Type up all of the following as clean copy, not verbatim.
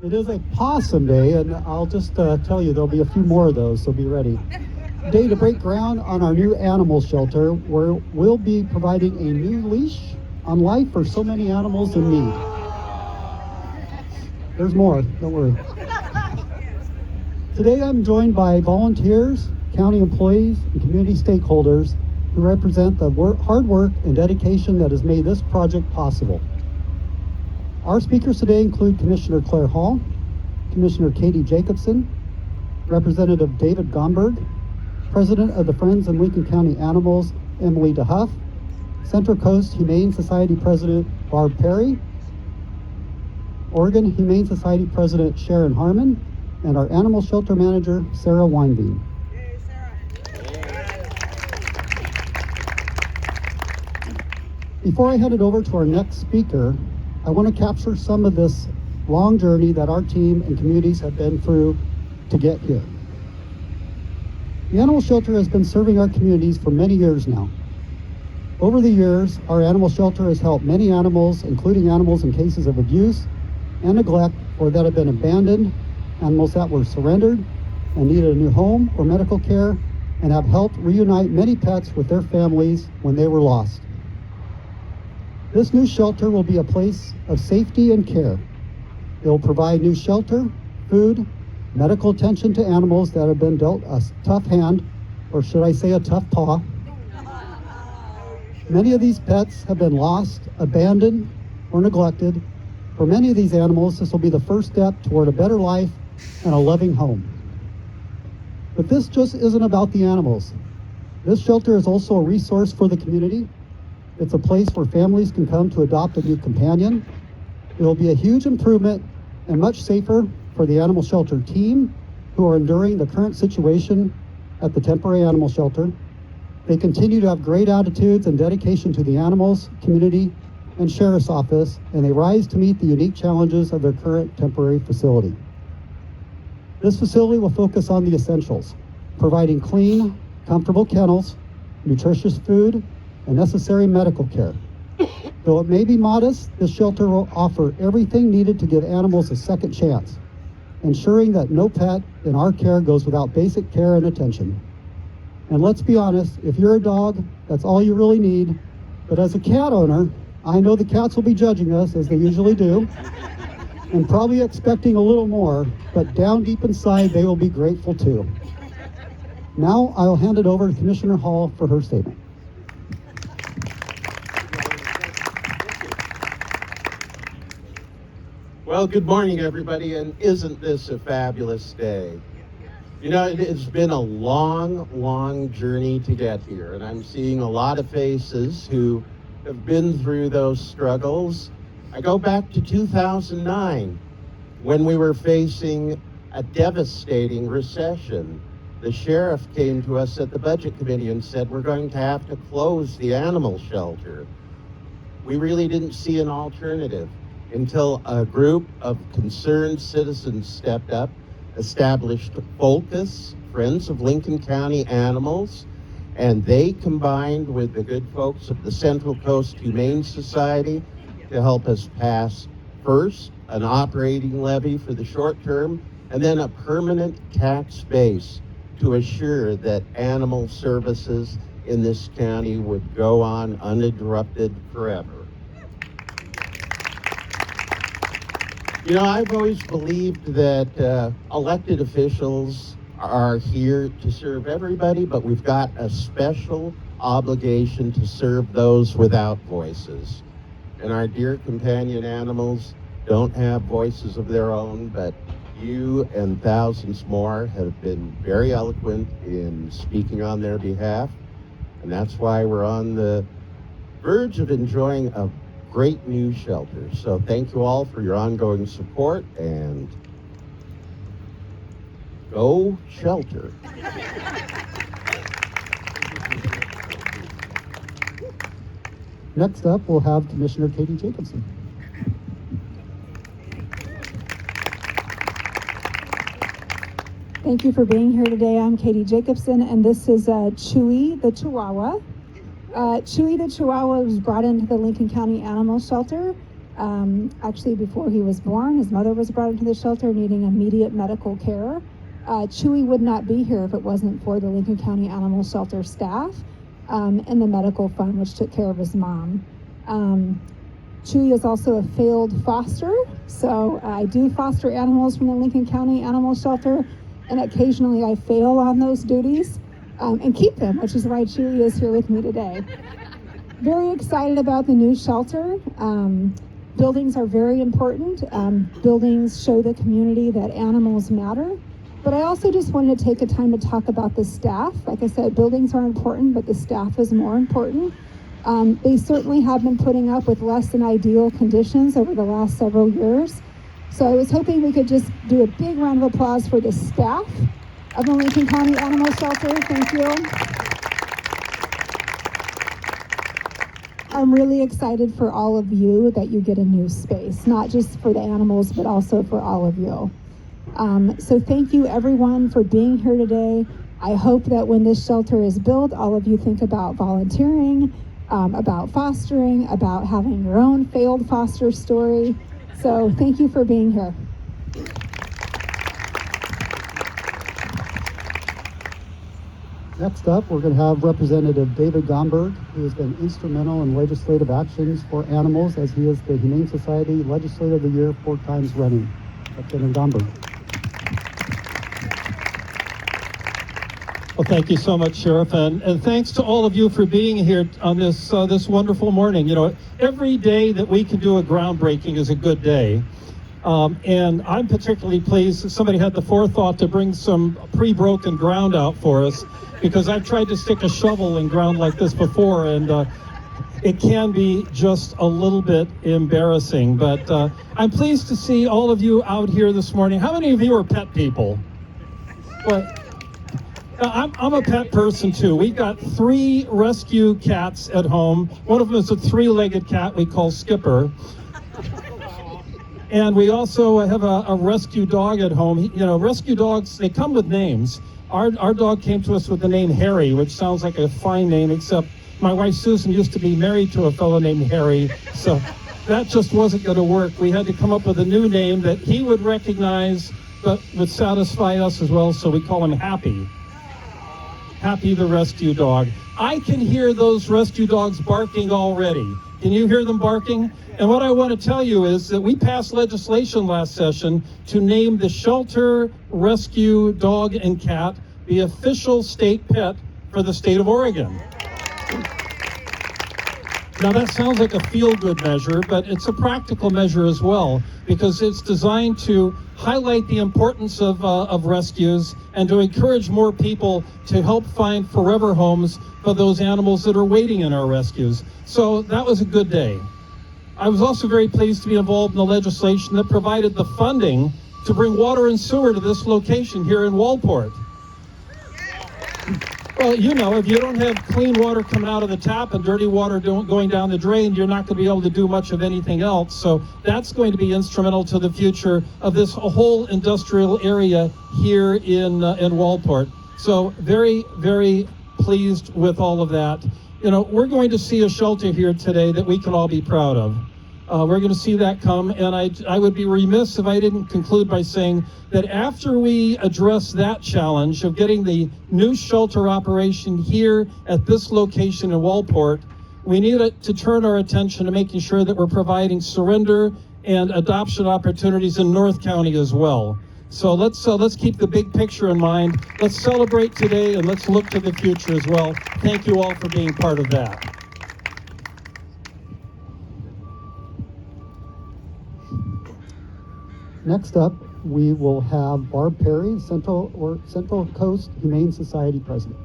It is a possum day, and I'll just tell you there'll be a few more of those, so be ready. Today to break ground on our new animal shelter, where we'll be providing a new leash on life for so many animals in need. There's more, don't worry. Today I'm joined by volunteers, county employees, and community stakeholders who represent the hard work and dedication that has made this project possible. Our speakers today include Commissioner Claire Hall, Commissioner Katie Jacobson, Representative David Gomberg, President of the Friends of Lincoln County Animals, Emily DeHuff, Central Coast Humane Society President Barb Perry, Oregon Humane Society President Sharon Harmon, and our Animal Shelter Manager, Sarah Weinbein. Yay, Sarah. Before I hand it over to our next speaker, I want to capture some of this long journey that our team and communities have been through to get here. The animal shelter has been serving our communities for many years now. Over the years, our animal shelter has helped many animals, including animals in cases of abuse and neglect or that have been abandoned, animals that were surrendered and needed a new home or medical care, and have helped reunite many pets with their families when they were lost. This new shelter will be a place of safety and care. It will provide new shelter, food, medical attention to animals that have been dealt a tough hand, or should I say a tough paw. Many of these pets have been lost, abandoned, or neglected. For many of these animals, this will be the first step toward a better life and a loving home. But this just isn't about the animals. This shelter is also a resource for the community. It's a place where families can come to adopt a new companion. It will be a huge improvement and much safer for the animal shelter team who are enduring the current situation at the temporary animal shelter. They continue to have great attitudes and dedication to the animals, community, and sheriff's office, and they rise to meet the unique challenges of their current temporary facility. This facility will focus on the essentials, providing clean, comfortable kennels, nutritious food, and necessary medical care. Though it may be modest, this shelter will offer everything needed to give animals a second chance, ensuring that no pet in our care goes without basic care and attention. And let's be honest, if you're a dog, that's all you really need. But as a cat owner, I know the cats will be judging us, as they usually do, and probably expecting a little more, but down deep inside, they will be grateful too. Now I'll hand it over to Commissioner Hall for her statement. Well, good morning, everybody, and isn't this a fabulous day? You know, it's been a long journey to get here, and I'm seeing a lot of faces who have been through those struggles. I go back to 2009, when we were facing a devastating recession. The sheriff came to us at the budget committee and said, we're going to have to close the animal shelter. We really didn't see an alternative until a group of concerned citizens stepped up, established Focus, Friends of Lincoln County Animals, and they combined with the good folks of the Central Coast Humane Society to help us pass first an operating levy for the short term, and then a permanent tax base to assure that animal services in this county would go on uninterrupted forever. You know, I've always believed that elected officials are here to serve everybody, but we've got a special obligation to serve those without voices. And our dear companion animals don't have voices of their own, but you and thousands more have been very eloquent in speaking on their behalf. And that's why we're on the verge of enjoying a great new shelter. So thank you all for your ongoing support, and go shelter. Next up, we'll have Commissioner Katie Jacobson. Thank you for being here today. I'm Katie Jacobson, and this is Chewy the Chihuahua. Chewy the Chihuahua was brought into the Lincoln County Animal Shelter Actually, before he was born, his mother was brought into the shelter needing immediate medical care. Chewy would not be here if it wasn't for the Lincoln County Animal Shelter staff and the medical fund, which took care of his mom. Chewy is also a failed foster, so I do foster animals from the Lincoln County Animal Shelter, and occasionally I fail on those duties and keep them, which is why Chewy is here with me today. Very excited about the new shelter. Buildings are very important. Buildings show the community that animals matter. But I also just wanted to take a time to talk about the staff. Like I said, buildings are important, but the staff is more important. They certainly have been putting up with less than ideal conditions over the last several years. So I was hoping we could just do a big round of applause for the staff of the Lincoln County Animal Shelter. Thank you. I'm really excited for all of you that you get a new space, not just for the animals, but also for all of you. So thank you everyone for being here today. I hope that when this shelter is built, all of you think about volunteering, about fostering, about having your own failed foster story. So thank you for being here. Next up, we're going to have Representative David Gomberg, who has been instrumental in legislative actions for animals, as he is the Humane Society Legislator of the Year 4 times running. Representative Gomberg. Well, thank you so much, Sheriff, and thanks to all of you for being here on this wonderful morning. You know, every day that we can do a groundbreaking is a good day. And I'm particularly pleased that somebody had the forethought to bring some pre-broken ground out for us, because I've tried to stick a shovel in ground like this before, and it can be just a little bit embarrassing. But I'm pleased to see all of you out here this morning. How many of you are pet people? Well, I'm a pet person too. We've got 3 rescue cats at home. One of them is a 3-legged cat we call Skipper. And we also have a rescue dog at home. You know, rescue dogs, they come with names. Our dog came to us with the name Harry, which sounds like a fine name, except my wife Susan used to be married to a fellow named Harry, so that just wasn't going to work. We had to come up with a new name that he would recognize, but would satisfy us as well, so we call him Happy. Happy the rescue dog. I can hear those rescue dogs barking already. Can you hear them barking? And what I want to tell you is that we passed legislation last session to name the shelter rescue dog and cat the official state pet for the state of Oregon. Now that sounds like a feel-good measure, but it's a practical measure as well, because it's designed to highlight the importance of rescues and to encourage more people to help find forever homes for those animals that are waiting in our rescues. So that was a good day. I was also very pleased to be involved in the legislation that provided the funding to bring water and sewer to this location here in Waldport. Well, you know, if you don't have clean water coming out of the tap and dirty water going down the drain, you're not going to be able to do much of anything else. So that's going to be instrumental to the future of this whole industrial area here in Waldport. So very, very pleased with all of that. You know, we're going to see a shelter here today that we can all be proud of. We're going to see that come, and I would be remiss if I didn't conclude by saying that after we address that challenge of getting the new shelter operation here at this location in Waldport, we need to turn our attention to making sure that we're providing surrender and adoption opportunities in North County as well. So let's keep the big picture in mind. Let's celebrate today, and let's look to the future as well. Thank you all for being part of that. Next up, we will have Barb Perry, Central Coast Humane Society President.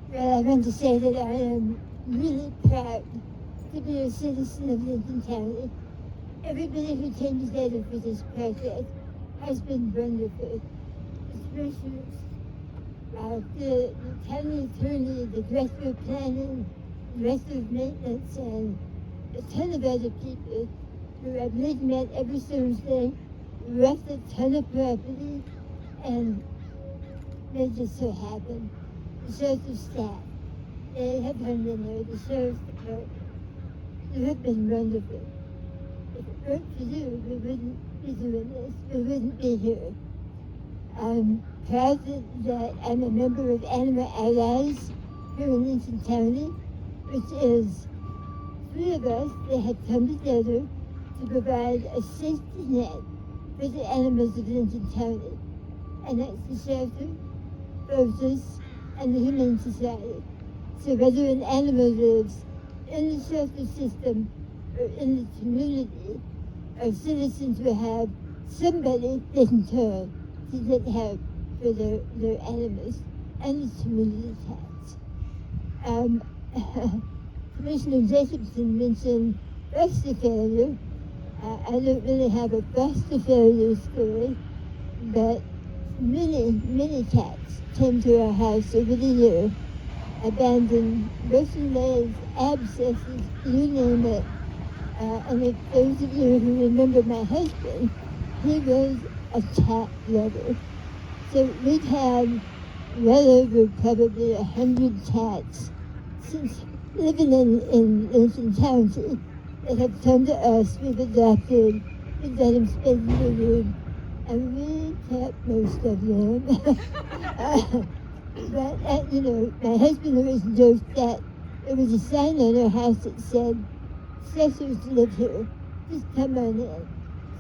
Well, I want to say that I am really proud to be a citizen of Lincoln County. Everybody who came together for this project has been wonderful. Especially the county attorney, the director of planning, the director of maintenance, and a ton of other people who I've met every Thursday, left a ton of property, and made this so happen. the shelter staff that have hung in there, the sheriff's department. You have been wonderful. If it weren't for you, we wouldn't be doing this. We wouldn't be here. I'm proud that I'm a member of Animal Allies here in Lincoln County, which is 3 of us that have come together to provide a safety net for the animals of Lincoln County. And that's the shelter, Roses, and the Humane Society. So whether an animal lives in the shelter system or in the community, our citizens will have somebody they can turn to get help for their animals and the community cats. Commissioner Jacobson mentioned foster failure. I don't really have a foster failure story, but many cats came to our house over the year, abandoned, broken legs, abscesses, you name it. And if those of you who remember my husband, he was a cat lover. So we've had well over probably 100 cats since living in Lincoln County that have come to us. We've adopted, we've let them spend the room, and we kept most of them. But, you know, my husband always joked that there was a sign on our house that said, "Stressors live here, just come on in."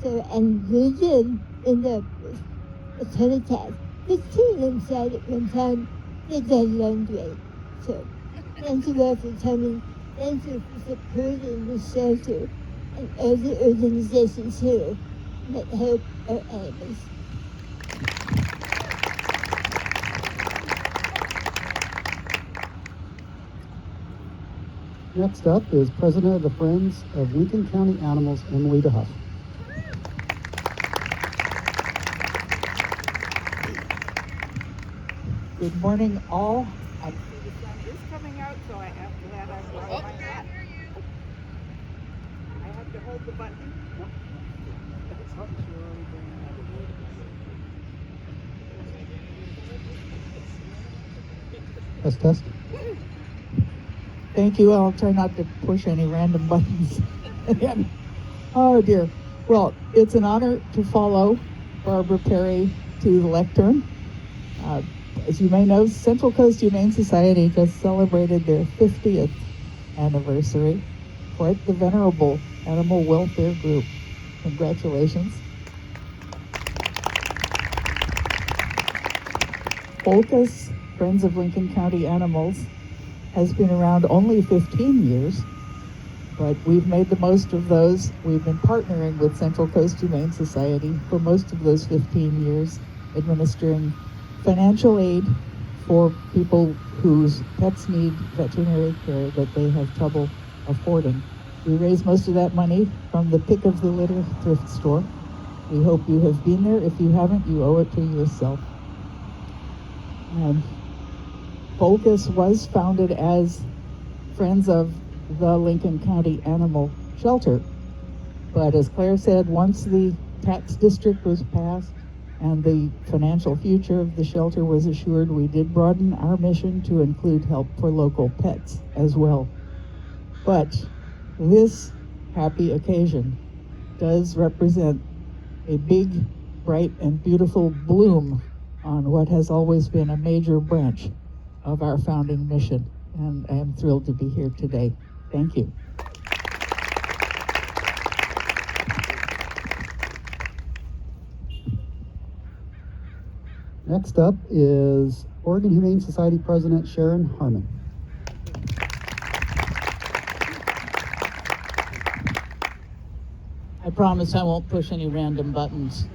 So, and we did end up with a ton of cats. 15 inside at one time. They did laundry. So, thank you all for coming. Thank you for supporting the shelter and all the organizations here that help our animals. Next up is President of the Friends of Lincoln County Animals, Emily DeHuff. Good morning, all. The sun is coming out, so I have to let I brought my hat. I have to hold the button. Test. Thank you. I'll try not to push any random buttons. Oh dear. Well, it's an honor to follow Barbara Perry to the lectern. As you may know, Central Coast Humane Society just celebrated their 50th anniversary. Quite the venerable animal welfare group. Congratulations. Focus, Friends of Lincoln County Animals, has been around only 15 years, but we've made the most of those. We've been partnering with Central Coast Humane Society for most of those 15 years, administering financial aid for people whose pets need veterinary care that they have trouble affording. We raise most of that money from the Pick of the Litter thrift store. We hope you have been there. If you haven't, you owe it to yourself. Focus was founded as Friends of the Lincoln County Animal Shelter. But as Claire said, once the tax district was passed and the financial future of the shelter was assured, we did broaden our mission to include help for local pets as well. But this happy occasion does represent a big, bright, and beautiful bloom on what has always been a major branch of our founding mission. And I am thrilled to be here today. Thank you. Next up is Oregon Humane Society President Sharon Harmon. I promise I won't push any random buttons.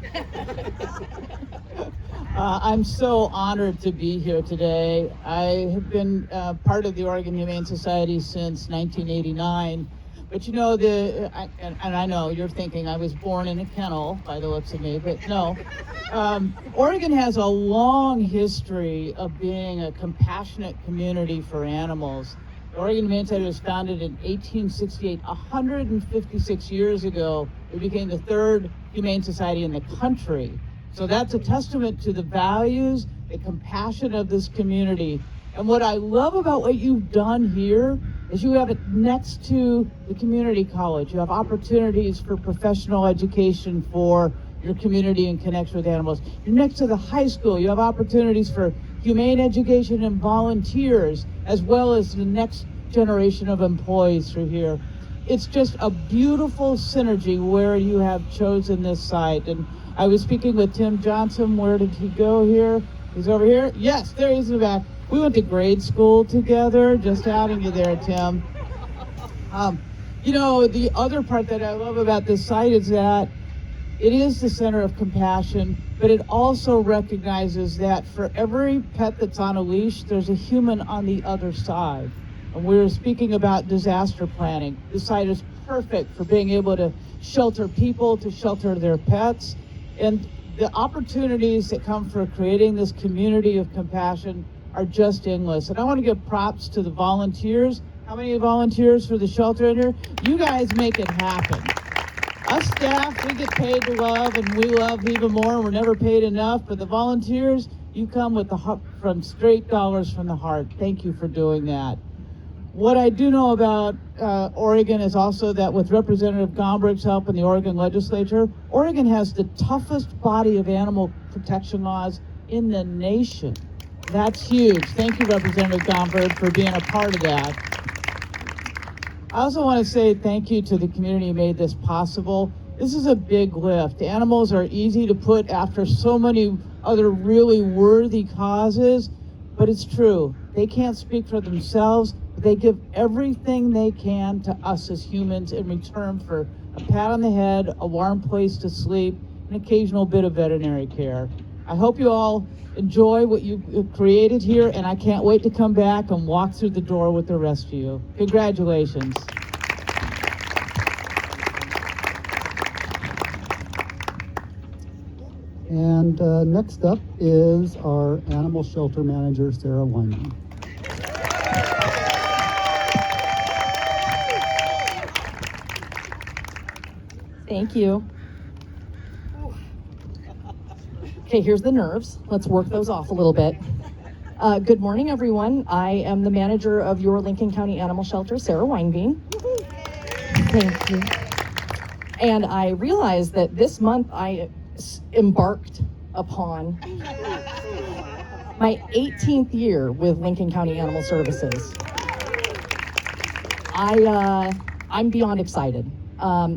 I'm so honored to be here today. I have been part of the Oregon Humane Society since 1989. But you know, and I know you're thinking I was born in a kennel by the looks of me, but no. Oregon has a long history of being a compassionate community for animals. The Oregon Humane Society was founded in 1868, 156 years ago. It became the third humane society in the country. So that's a testament to the values, the compassion of this community. And what I love about what you've done here is you have it next to the community college. You have opportunities for professional education for your community in connection with animals. You're next to the high school. You have opportunities for humane education and volunteers, as well as the next generation of employees through here. It's just a beautiful synergy where you have chosen this site. And I was speaking with Tim Johnson. Where did he go here? He's over here? Yes, there he is in the back. We went to grade school together. Just outing you there, Tim. You know, the other part that I love about this site is that it is the center of compassion, but it also recognizes that for every pet that's on a leash, there's a human on the other side. And we're speaking about disaster planning. This site is perfect for being able to shelter people, to shelter their pets. And the opportunities that come for creating this community of compassion are just endless. And I want to give props to the volunteers. How many volunteers for the shelter in here? You guys make it happen. Us staff, we get paid to love, and we love even more. We're never paid enough. But the volunteers, you come with from straight dollars from the heart. Thank you for doing that. What I do know about Oregon is also that with Representative Gomberg's help in the Oregon legislature, Oregon has the toughest body of animal protection laws in the nation. That's huge. Thank you, Representative Gomberg, for being a part of that. I also want to say thank you to the community who made this possible. This is a big lift. Animals are easy to put after so many other really worthy causes, but it's true. They can't speak for themselves, but they give everything they can to us as humans in return for a pat on the head, a warm place to sleep, an occasional bit of veterinary care. I hope you all enjoy what you created here, and I can't wait to come back and walk through the door with the rest of you. Congratulations. And next up is our animal shelter manager, Sarah Wyman. Thank you. Okay, here's the nerves. Let's work those off a little bit. Good morning, everyone. I am the manager of your Lincoln County Animal Shelter, Sarah Weinbein. Thank you. And I realized that this month I embarked upon my 18th year with Lincoln County Animal Services. I'm beyond excited.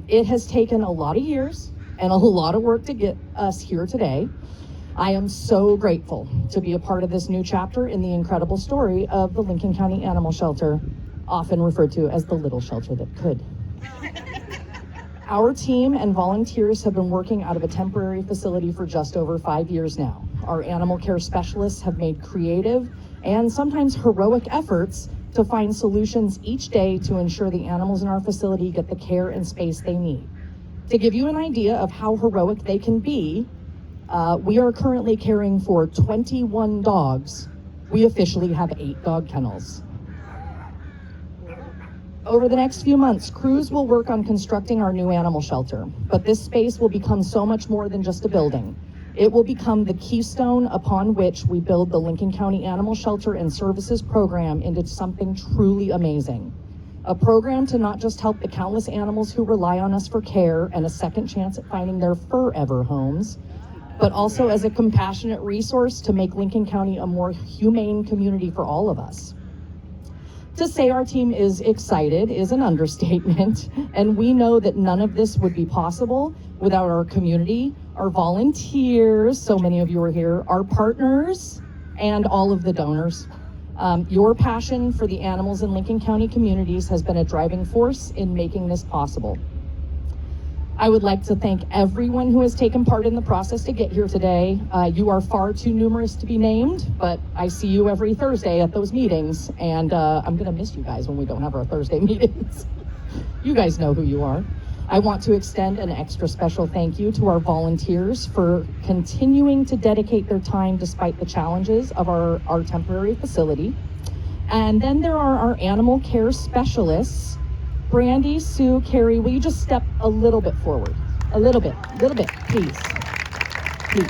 It has taken a lot of years and a lot of work to get us here today. I am so grateful to be a part of this new chapter in the incredible story of the Lincoln County Animal Shelter, often referred to as the little shelter that could. Our team and volunteers have been working out of a temporary facility for just over 5 years now. Our animal care specialists have made creative and sometimes heroic efforts to find solutions each day to ensure the animals in our facility get the care and space they need. To give you an idea of how heroic they can be, we are currently caring for 21 dogs. We officially have 8 dog kennels. Over the next few months, crews will work on constructing our new animal shelter, but this space will become so much more than just a building. It will become the keystone upon which we build the Lincoln County Animal Shelter and Services program into something truly amazing. A program to not just help the countless animals who rely on us for care and a second chance at finding their forever homes, but also as a compassionate resource to make Lincoln County a more humane community for all of us. To say our team is excited is an understatement, and we know that none of this would be possible without our community, our volunteers, so many of you are here, our partners, and all of the donors. Your passion for the animals in Lincoln County communities has been a driving force in making this possible. I would like to thank everyone who has taken part in the process to get here today. You are far too numerous to be named, but I see you every Thursday at those meetings, and I'm gonna miss you guys when we don't have our Thursday meetings. You guys know who you are. I want to extend an extra special thank you to our volunteers for continuing to dedicate their time despite the challenges of our temporary facility. And then there are our animal care specialists. Brandy, Sue, Carrie, will you just step a little bit forward? A little bit, please. Please.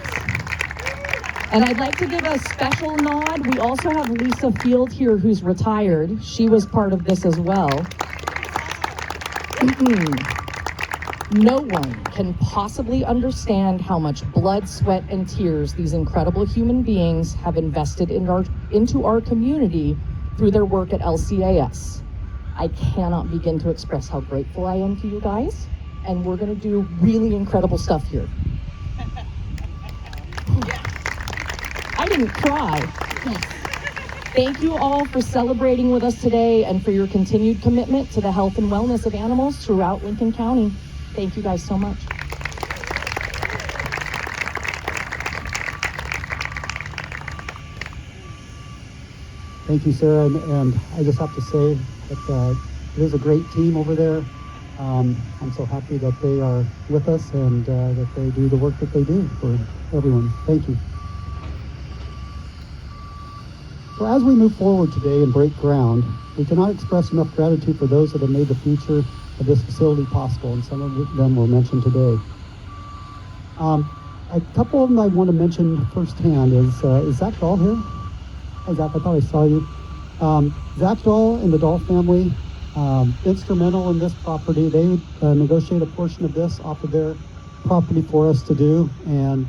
And I'd like to give a special nod. We also have Lisa Field here, who's retired. She was part of this as well. No one can possibly understand how much blood, sweat, and tears these incredible human beings have invested into our community through their work at LCAS. I cannot begin to express how grateful I am to you guys, and we're going to do really incredible stuff here. I didn't cry. Thank you all for celebrating with us today and for your continued commitment to the health and wellness of animals throughout Lincoln County. Thank you guys so much. Thank you, Sarah, and I just have to say that it is a great team over there. I'm so happy that they are with us and that they do the work that they do for everyone. Thank you. So as we move forward today and break ground, we cannot express enough gratitude for those that have made the future of this facility possible, and some of them were mentioned today. A couple of them I want to mention firsthand is Zach Dahl here? Hi Zach, I thought I saw you. Zach Dahl and the Dahl family, instrumental in this property. They would negotiate a portion of this off of their property for us to do, and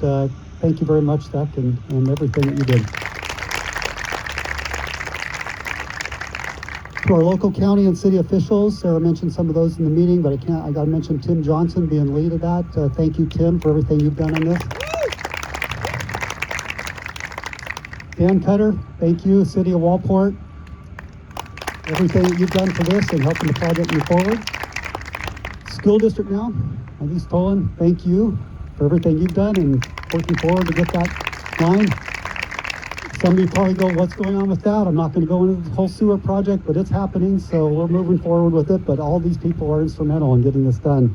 thank you very much, Zach, and everything that you did. To our local county and city officials, Sarah mentioned some of those in the meeting, but I got to mention Tim Johnson being lead of that. Thank you, Tim, for everything you've done on this. Dan Cutter, thank you, City of Waldport. Everything that you've done for this and helping the project move forward. School district now, Elise Tolan, thank you for everything you've done and working forward to get that line. Some of you probably go, what's going on with that? I'm not going to go into the whole sewer project, but it's happening, so we're moving forward with it, but all these people are instrumental in getting this done.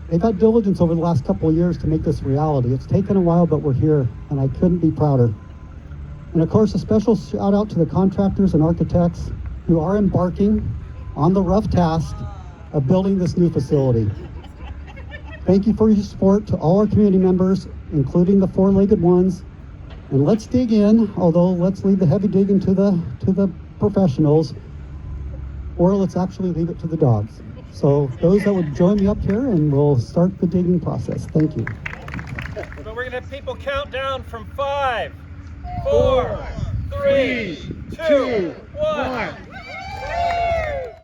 They've had diligence over the last couple of years to make this reality. It's taken a while, but we're here, and I couldn't be prouder. And of course, a special shout out to the contractors and architects who are embarking on the rough task of building this new facility. Thank you for your support to all our community members, including the four-legged ones. And let's dig in, although let's leave the heavy digging to the professionals, or let's actually leave it to the dogs. So those that would join me up here, and we'll start the digging process. Thank you. So we're gonna have people count down from 5, 4, 3, 2, 1.